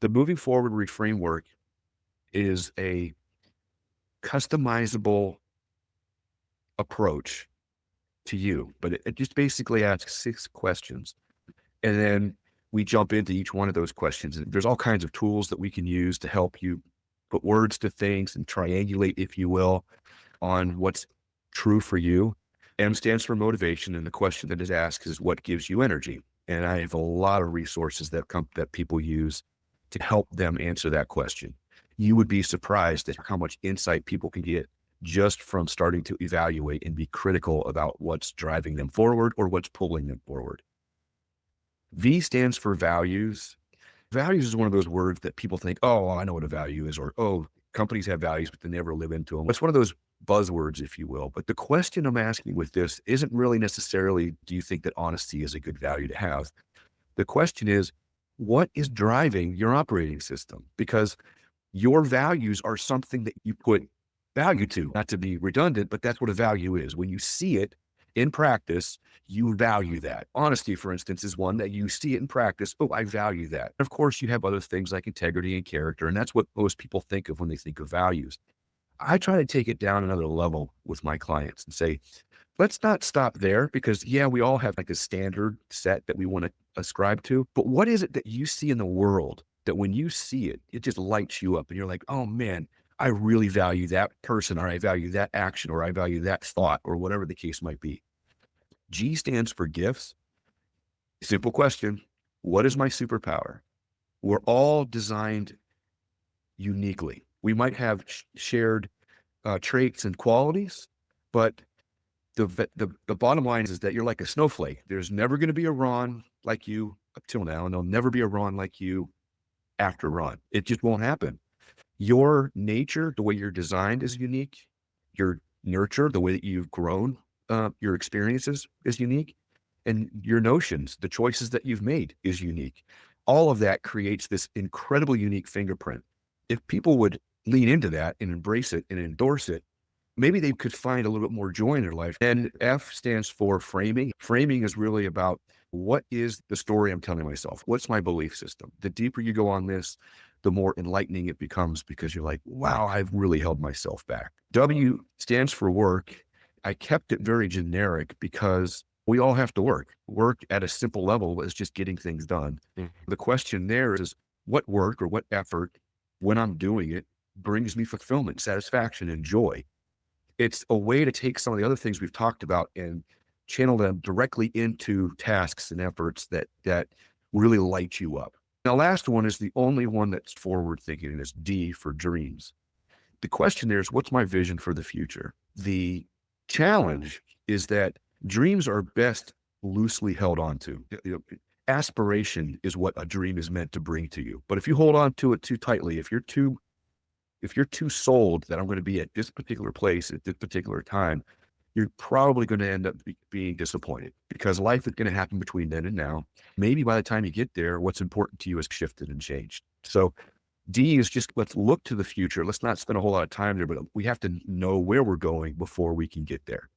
The moving forward reframework is a customizable approach to you, but it just basically asks 6 questions. And then we jump into each one of those questions. And there's all kinds of tools that we can use to help you put words to things and triangulate, if you will, on what's true for you. M stands for motivation. And the question that is asked is what gives you energy? And I have a lot of resources that people use to help them answer that question. You would be surprised at how much insight people can get just from starting to evaluate and be critical about what's driving them forward or what's pulling them forward. V stands for values. Values is one of those words that people think, oh, I know what a value is, or, oh, companies have values, but they never live into them. It's one of those buzzwords, if you will. But the question I'm asking with this isn't really necessarily, do you think that honesty is a good value to have? The question is, what is driving your operating system? Because your values are something that you put value to, not to be redundant, but that's what a value is. When you see it in practice, you value that. Honesty, for instance, is one that you see it in practice. Oh, I value that. Of course, you have other things like integrity and character, and that's what most people think of when they think of values. I try to take it down another level with my clients and say, let's not stop there because, yeah, we all have like a standard set that we want to ascribe to. But what is it that you see in the world that when you see it, it just lights you up and you're like, oh man, I really value that person, or I value that action, or I value that thought, or whatever the case might be. G stands for gifts. Simple question. What is my superpower? We're all designed uniquely. We might have shared traits and qualities, but the bottom line is that you're like a snowflake. There's never going to be a Ron like you up till now, and there'll never be a Ron like you after Ron. It just won't happen. Your nature, the way you're designed is unique. Your nurture, the way that you've grown, your experiences is unique. And your notions, the choices that you've made is unique. All of that creates this incredibly unique fingerprint. If people would lean into that and embrace it and endorse it, maybe they could find a little bit more joy in their life. And F stands for framing. Framing is really about what is the story I'm telling myself? What's my belief system? The deeper you go on this, the more enlightening it becomes because you're like, wow, I've really held myself back. W stands for work. I kept it very generic because we all have to work. Work at a simple level is just getting things done. The question there is what work or what effort, when I'm doing it, brings me fulfillment, satisfaction, and joy. It's a way to take some of the other things we've talked about and channel them directly into tasks and efforts that really light you up. The last one is the only one that's forward thinking, and it's D for dreams. The question there is, what's my vision for the future? The challenge is that dreams are best loosely held on to. Aspiration is what a dream is meant to bring to you. But if you hold on to it too tightly, if you're too sold that I'm going to be at this particular place at this particular time, you're probably going to end up being disappointed because life is going to happen between then and now. Maybe by the time you get there, what's important to you has shifted and changed. So D is just, let's look to the future. Let's not spend a whole lot of time there, but we have to know where we're going before we can get there.